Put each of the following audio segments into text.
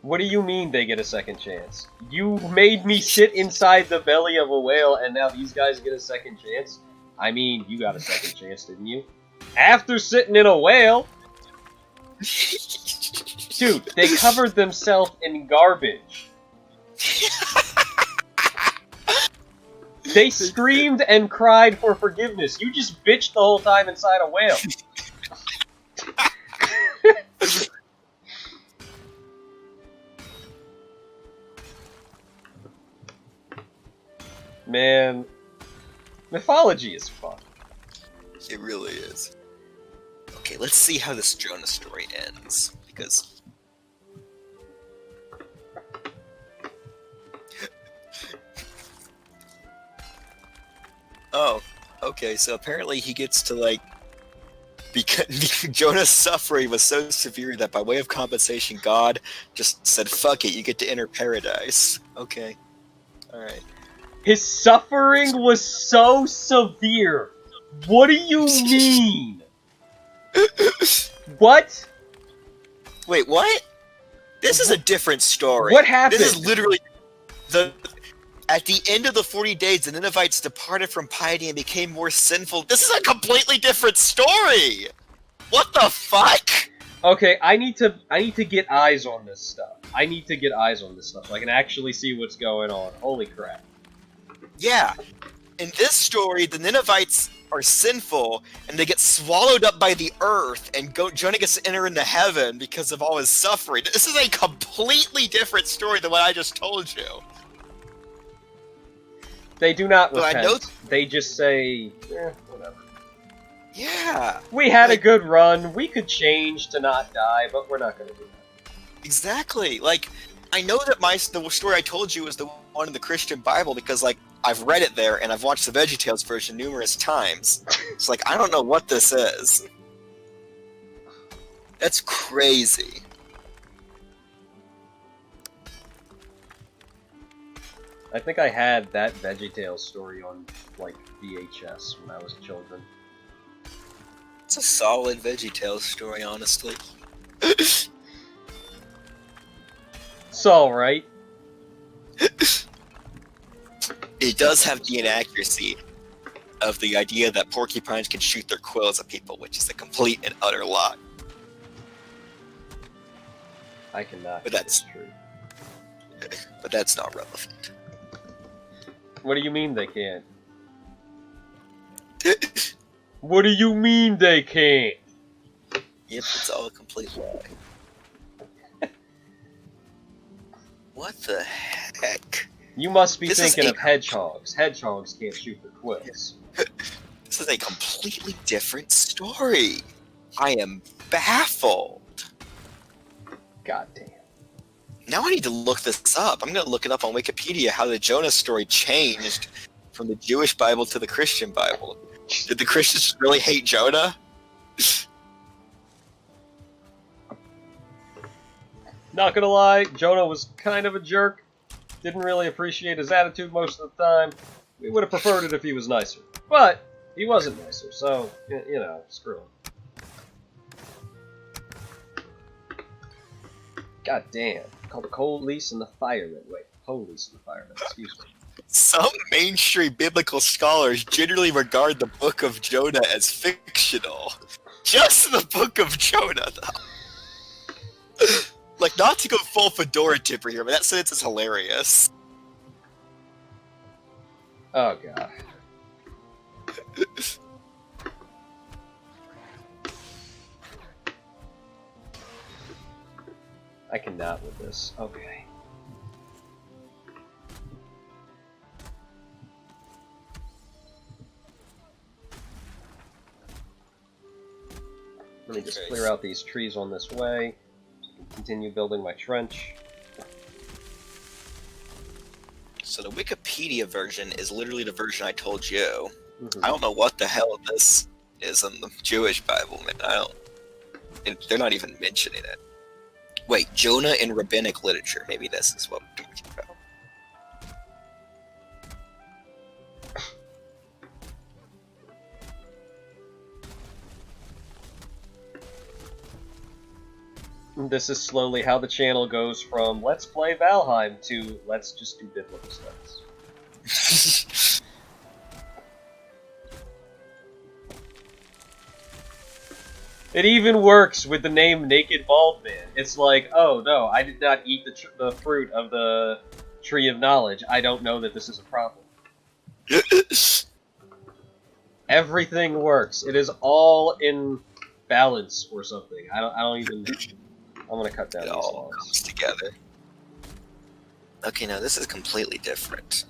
What do you mean they get a second chance? You made me sit inside the belly of a whale, and now these guys get a second chance? I mean, you got a second chance, didn't you? After sitting in a whale? Dude, they covered themselves in garbage. They screamed and cried for forgiveness. You just bitched the whole time inside a whale. Man, mythology is fun. It really is. Okay, let's see how this Jonah story ends, because... Oh, okay, so apparently he gets to, like... Because Jonah's suffering was so severe that by way of compensation, God just said, fuck it, you get to enter paradise. Okay. Alright. His suffering was so severe. What do you mean? What? Wait, what? This is a different story. What happened? This is literally at the end of the 40 days, the Ninevites departed from piety and became more sinful. This is a completely different story. What the fuck? Okay, I need to get eyes on this stuff. I need to get eyes on this stuff so I can actually see what's going on. Holy crap. Yeah. In this story, the Ninevites are sinful, and they get swallowed up by the earth, and Jonah gets to enter into heaven because of all his suffering. This is a completely different story than what I just told you. They do not But repent. I know they just say, whatever. Yeah. We had a good run. We could change to not die, but we're not going to do that. Exactly. Like, I know that the story I told you is the one in the Christian Bible because, like, I've read it there and I've watched the VeggieTales version numerous times. It's like, I don't know what this is. That's crazy. I think I had that VeggieTales story on, like, VHS when I was children. It's a solid VeggieTales story, honestly. It's alright. It does have the inaccuracy of the idea that porcupines can shoot their quills at people, which is a complete and utter lie. I cannot. But that's true. But that's not relevant. What do you mean they can't? What do you mean they can't? Yep, it's all a complete lie. What the heck? You must be This thinking is of hedgehogs. Hedgehogs can't shoot their quills. This is a completely different story. I am baffled. God damn. Now I need to look this up. I'm going to look it up on Wikipedia how the Jonah story changed from the Jewish Bible to the Christian Bible. Did the Christians really hate Jonah? Not gonna lie, Jonah was kind of a jerk. Didn't really appreciate his attitude most of the time. We would have preferred it if he was nicer. But he wasn't nicer, so, you know, screw him. God damn. Called the Police and the Firemen. Wait, Police and the Firemen, excuse me. Some mainstream biblical scholars generally regard the Book of Jonah as fictional. Just the Book of Jonah, though. Like, not to go full fedora tipper here, but that sentence is hilarious. Oh, God. I cannot with this. Okay. Let me just clear out these trees on this way. Continue building my trench. So the Wikipedia version is literally the version I told you. Mm-hmm. I don't know what the hell this is in the Jewish Bible, man. They're not even mentioning it. Wait, Jonah in rabbinic literature. Maybe this is what we're talking about. This is slowly how the channel goes from let's play Valheim to let's just do biblical studies. It even works with the name Naked Bald Man. It's like, oh no, I did not eat the fruit of the Tree of Knowledge. I don't know that this is a problem. Everything works. It is all in balance or something. I don't even know. I'm gonna cut down It these all logs. comes together. Okay, now this is completely different.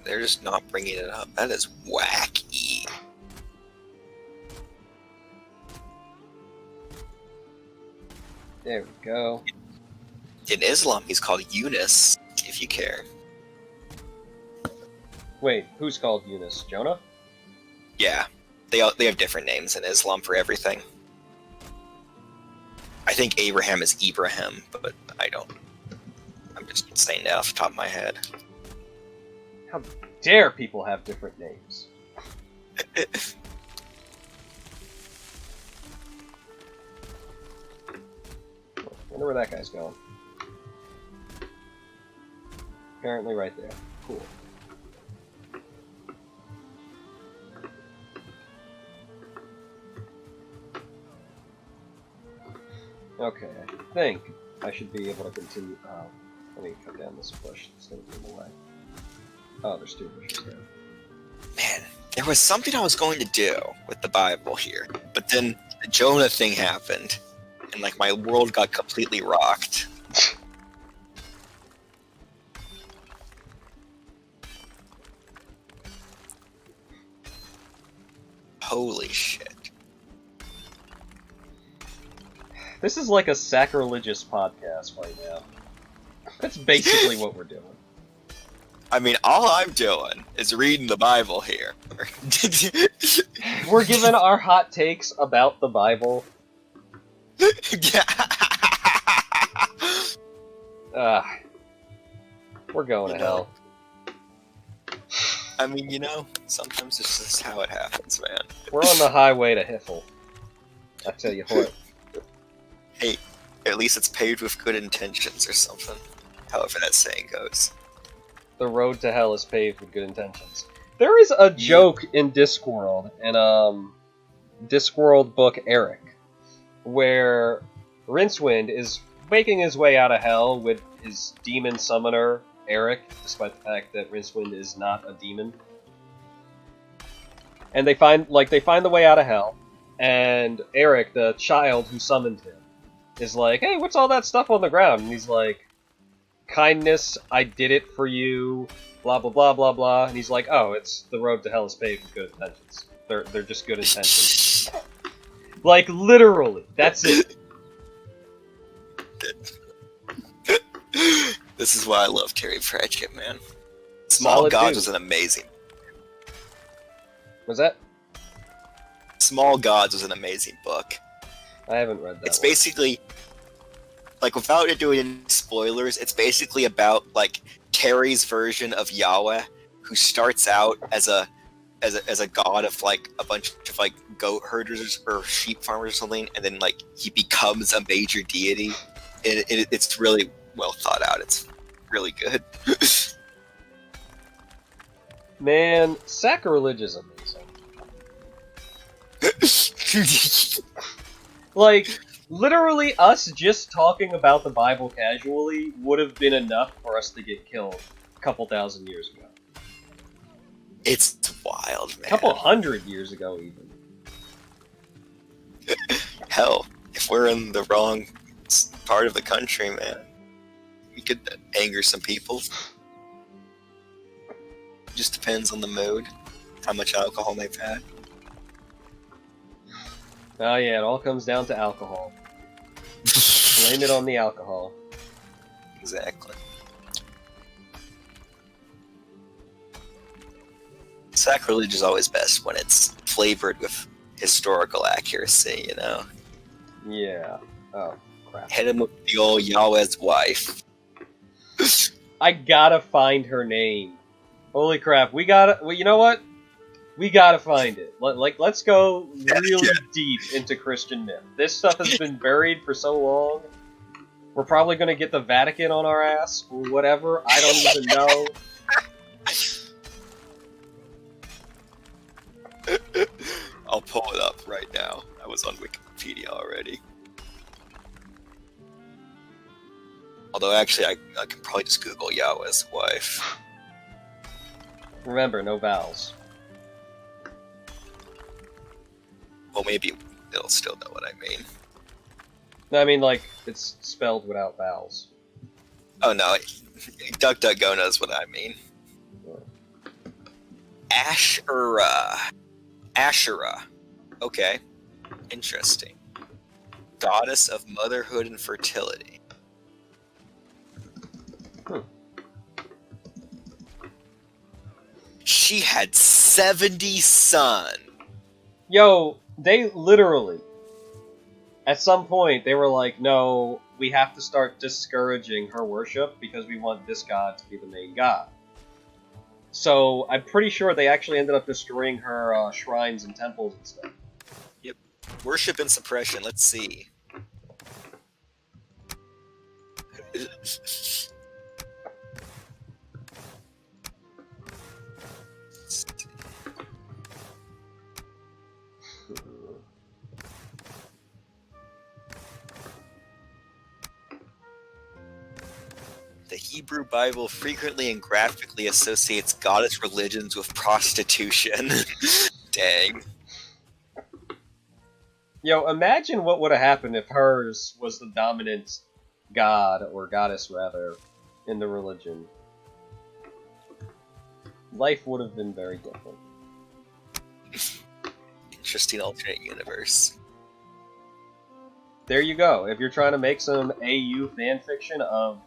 They're just not bringing it up. That is wacky. There we go. In Islam, he's called Yunus, if you care. Wait, who's called Eunice? Jonah? Yeah, they have different names in Islam for everything. I think Abraham is Ibrahim, but I don't. I'm just saying that off the top of my head. How dare people have different names? Wonder where that guy's going. Apparently right there. Cool. Okay, I think I should be able to continue. Oh, let me cut down this bush that's going to be in the way. Oh, there's two bushes there. Man, there was something I was going to do with the Bible here, but then the Jonah thing happened, and like my world got completely rocked. Holy shit. This is like a sacrilegious podcast right now. That's basically what we're doing. I mean, all I'm doing is reading the Bible here. We're giving our hot takes about the Bible. Yeah. We're going to hell. I mean, you know, sometimes it's just how it happens, man. We're on the highway to Hiffle. I tell you what. Hey, at least it's paved with good intentions or something. However that saying goes. The road to hell is paved with good intentions. There is a joke in Discworld, in Discworld book Eric, where Rincewind is making his way out of hell with his demon summoner, Eric, despite the fact that Rincewind is not a demon. And they find the way out of hell, and Eric, the child who summoned him, is like, hey, what's all that stuff on the ground? And he's like, kindness, I did it for you, blah blah blah blah blah. And he's like, oh, it's the road to hell is paved with good intentions. They're just good intentions. Like, literally, that's it. This is why I love Terry Pratchett, man. Small Solid Gods dude. was an amazing. Was that? Small Gods was an amazing book. I haven't read that It's one. basically, like, without it doing any spoilers, it's basically about like Terry's version of Yahweh, who starts out as a god of like a bunch of like goat herders or sheep farmers or something, and then like he becomes a major deity. And it's really well thought out. It's really good. Man, sacrilege is amazing. Like, literally us just talking about the Bible casually would have been enough for us to get killed a couple thousand years ago. It's wild, man. A couple hundred years ago, even. Hell, if we're in the wrong part of the country, man, we could anger some people. Just depends on the mood, how much alcohol they've had. Oh yeah, it all comes down to alcohol. Blame it on the alcohol. Exactly. Sacrilege is always best when it's flavored with historical accuracy, you know? Yeah. Oh, crap. Hit him with the old Yahweh's wife. I gotta find her name. Holy crap, we gotta... Well, you know what? We gotta find it. Let's go really Yeah. deep into Christian myth. This stuff has been buried for so long. We're probably gonna get the Vatican on our ass or whatever. I don't even know. I'll pull it up right now. I was on Wikipedia already. Although, actually, I can probably just Google Yahweh's wife. Remember, no vowels. Well, maybe it'll still know what I mean. No, I mean, like, it's spelled without vowels. Oh no, DuckDuckGo knows what I mean. Asherah. Okay. Interesting. Goddess of motherhood and fertility. She had 70 sons. Yo, they literally, at some point, they were like, no, we have to start discouraging her worship because we want this god to be the main god. So, I'm pretty sure they actually ended up destroying her shrines and temples and stuff. Yep. Worship and suppression, let's see. The Hebrew Bible frequently and graphically associates goddess religions with prostitution. Dang. Yo, imagine what would have happened if hers was the dominant god, or goddess rather, in the religion. Life would have been very different. Interesting alternate universe. There you go. If you're trying to make some AU fanfiction of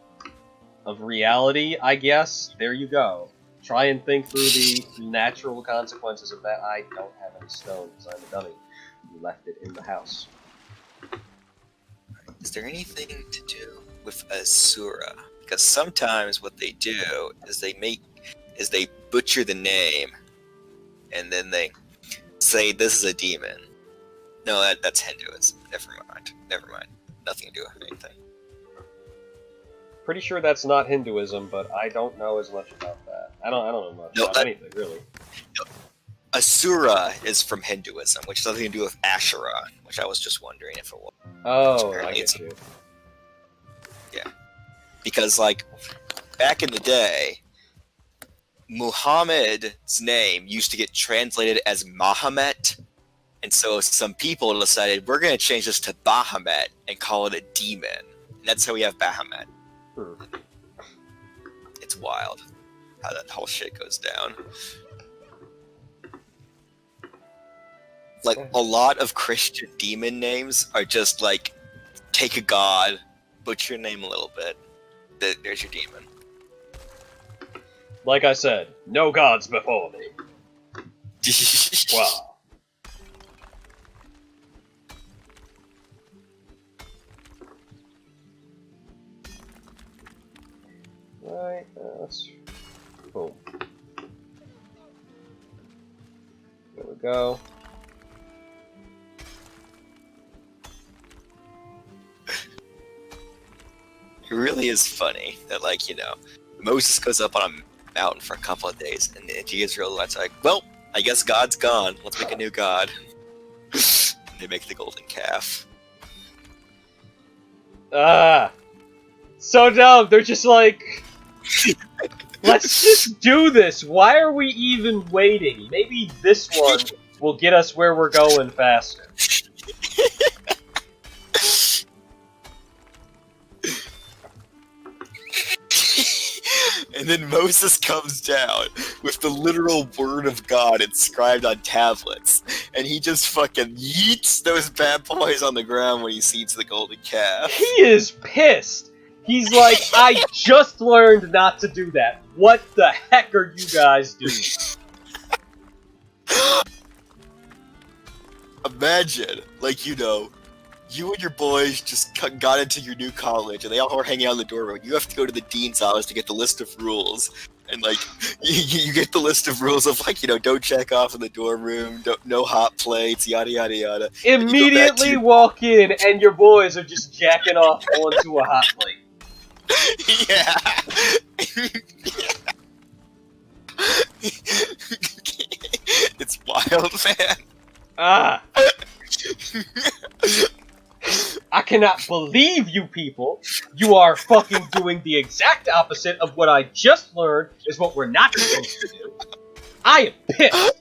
reality, I guess, there you go. Try and think through the natural consequences of that. I don't have any stone because I'm a dummy. You left it in the house. Is there anything to do with Asura? Because sometimes what they do is they butcher the name, and then they say this is a demon. No, that's Hinduism. Never mind. Nothing to do with anything. Pretty sure that's not Hinduism, but I don't know as much about that. I don't know much about anything, really. Asura is from Hinduism, which has nothing to do with Asherah, which I was just wondering if it was. Oh, I get you. Yeah. Because, like, back in the day, Muhammad's name used to get translated as Mahomet, and so some people decided, we're going to change this to Bahamut and call it a demon. And that's how we have Bahamut. It's wild how that whole shit goes down. Like, a lot of Christian demon names are just like, take a god, butcher your name a little bit. There's your demon. Like I said, no gods before me. Wow. Right, let's... Boom. There we go. It really is funny that, like, you know, Moses goes up on a mountain for a couple of days, and the Israelites are like, well, I guess God's gone. Let's make a new god. And they make the golden calf. Ah! So dumb! They're just like... Let's just do this! Why are we even waiting? Maybe this one will get us where we're going faster. And then Moses comes down with the literal word of God inscribed on tablets, and he just fucking yeets those bad boys on the ground when he sees the golden calf. He is pissed! He's like, I just learned not to do that. What the heck are you guys doing? Imagine, like, you know, you and your boys just got into your new college, and they all are hanging out in the doorway. You have to go to the dean's office to get the list of rules. And like, you get the list of rules of like, don't jack off in the dorm room, no hot plates, yada yada yada. And you go back to Immediately walk in, and your boys are just jacking off onto a hot plate. Yeah. It's wild, man. Ah. I cannot believe you people. You are fucking doing the exact opposite of what I just learned is what we're not supposed to do. I am pissed.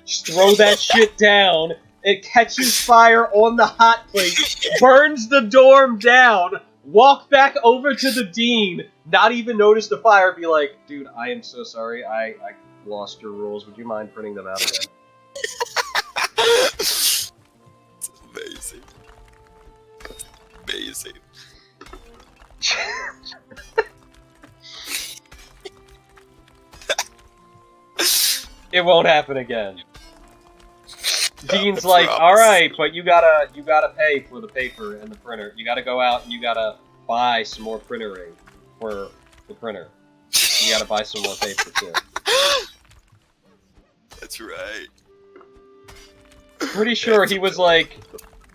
Just throw that shit down. It catches fire on the hot plate, burns the dorm down, walk back over to the dean, not even notice the fire, be like, dude, I am so sorry. I lost your rules. Would you mind printing them out again? It's amazing. Amazing. It won't happen again. Dean's I like, promise. all right, but you gotta pay for the paper and the printer. You gotta go out and you gotta buy some more printer ink for the printer. You gotta buy some more paper too. That's right. Pretty sure he was like,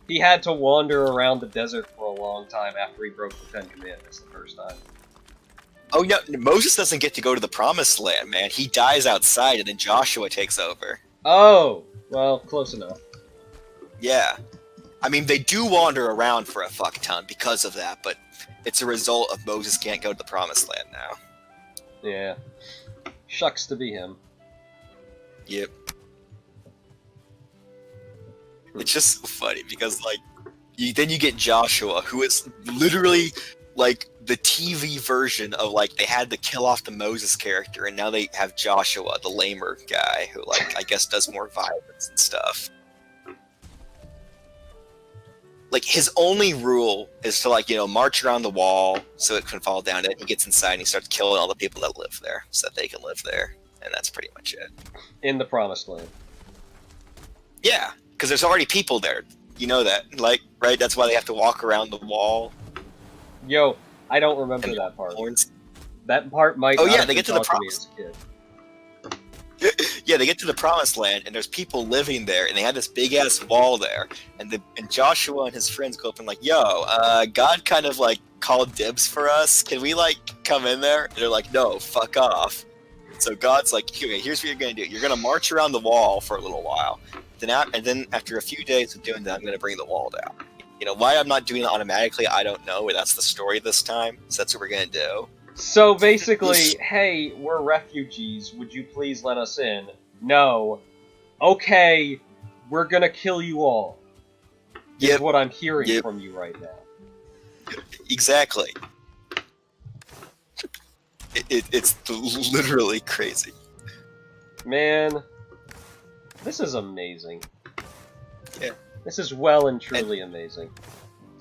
he had to wander around the desert for a long time after he broke the 10 Commandments the first time. Oh no, Moses doesn't get to go to the Promised Land, man. He dies outside, and then Joshua takes over. Oh, well, close enough. Yeah. I mean, they do wander around for a fuck ton because of that, but it's a result of Moses can't go to the Promised Land now. Yeah. Shucks to be him. Yep. It's just so funny because, like, then you get Joshua, who is literally, like, the TV version of, like, they had to kill off the Moses character, and now they have Joshua, the lamer guy, who, like, I guess does more violence and stuff. Like, his only rule is to, like, march around the wall so it can fall down, and he gets inside and he starts killing all the people that live there so that they can live there. And that's pretty much it. In the Promised Land. Yeah, because there's already people there. You know that, like, right? That's why they have to walk around the wall. Yo, I don't remember that part. Horns. That part might Oh not yeah, have they been get to the taught me Promised. as a kid. Yeah, they get to the Promised Land, and there's people living there, and they have this big ass wall there, and Joshua and his friends go up and like, "Yo, God kind of like called dibs for us. Can we like come in there?" And they're like, "No, fuck off." So God's like, "Here's what you're gonna do. You're gonna march around the wall for a little while, and then after a few days of doing that, I'm gonna bring the wall down." Why I'm not doing it automatically, I don't know. But that's the story this time, so that's what we're gonna do. So basically, hey, we're refugees. Would you please let us in? No. Okay, we're gonna kill you all. Is what I'm hearing from you right now. Exactly. It's literally crazy. Man, this is amazing. Yeah. This is well and truly amazing.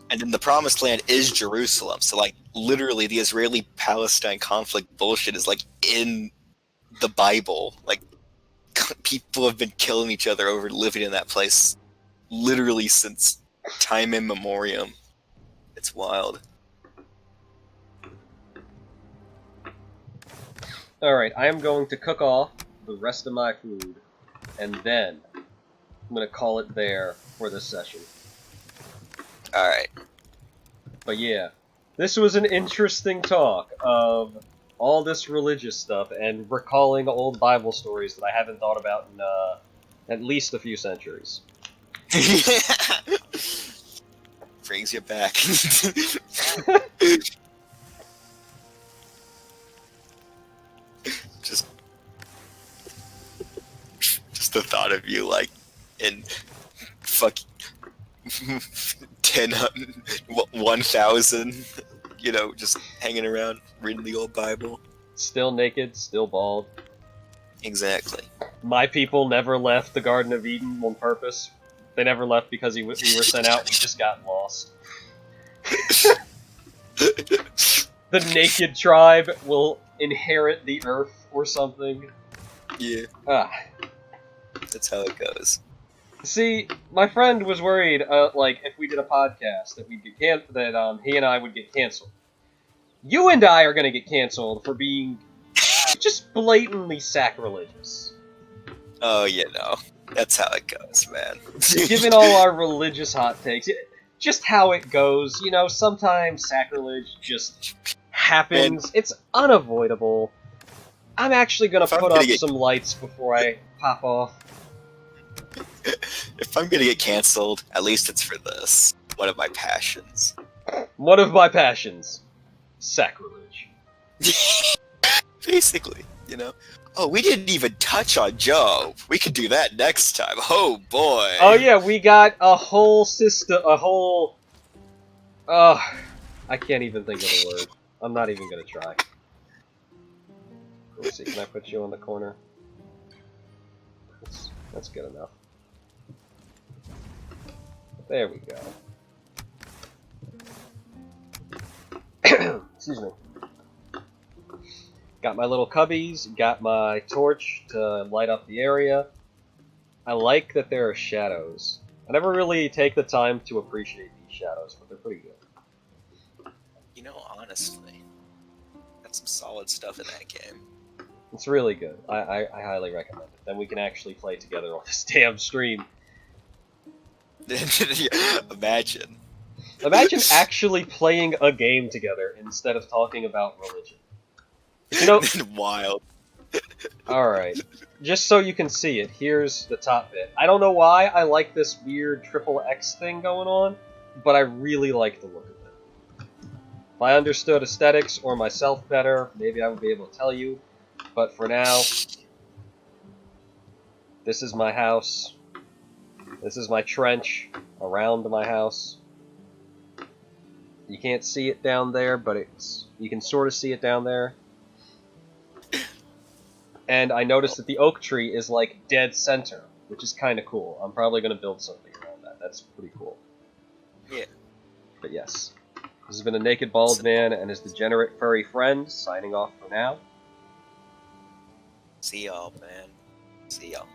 And then the Promised Land is Jerusalem, so like literally the Israeli-Palestine conflict bullshit is like in the Bible. Like people have been killing each other over living in that place literally since time immemorial. It's wild. Alright, I am going to cook off the rest of my food, and then I'm going to call it there for this session. Alright. But yeah, this was an interesting talk of all this religious stuff and recalling old Bible stories that I haven't thought about in at least a few centuries. Brings you back. Just the thought of you like in fucking 1,000, just hanging around reading the old Bible. Still naked, still bald. Exactly. My people never left the Garden of Eden on purpose. They never left because we were sent out, we just got lost. The naked tribe will inherit the earth or something. Yeah. That's how it goes. See, my friend was worried, if we did a podcast, that we'd get he and I would get canceled. You and I are gonna get canceled for being just blatantly sacrilegious. Oh, you know, that's how it goes, man. Given all our religious hot takes, just how it goes, you know, sometimes sacrilege just happens. Man. It's unavoidable. I'm actually gonna If I'm put gonna up get- some lights before I pop off. If I'm gonna get canceled, at least it's for this. One of my passions. One of my passions. Sacrilege. Basically, you know. Oh, we didn't even touch on Joe. We could do that next time. Oh boy. Oh yeah, we got a whole I can't even think of the word. I'm not even gonna try. Let's see, can I put you on the corner? That's good enough. There we go. Excuse me. Got my little cubbies, got my torch to light up the area. I like that there are shadows. I never really take the time to appreciate these shadows, but they're pretty good. You know, honestly, that's some solid stuff in that game. It's really good. I highly recommend it. Then we can actually play together on this damn stream. Imagine. Imagine actually playing a game together instead of talking about religion. You know, Wild. alright. Just so you can see it, here's the top bit. I don't know why I like this weird triple X thing going on, but I really like the look of it. If I understood aesthetics or myself better, maybe I would be able to tell you. But for now, this is my house. This is my trench around my house. You can't see it down there, but you can sort of see it down there. And I noticed that the oak tree is like dead center, which is kind of cool. I'm probably going to build something around that. That's pretty cool. Yeah. But yes, this has been a Naked Bald Man and his degenerate furry friend, signing off for now. See y'all, man. See y'all.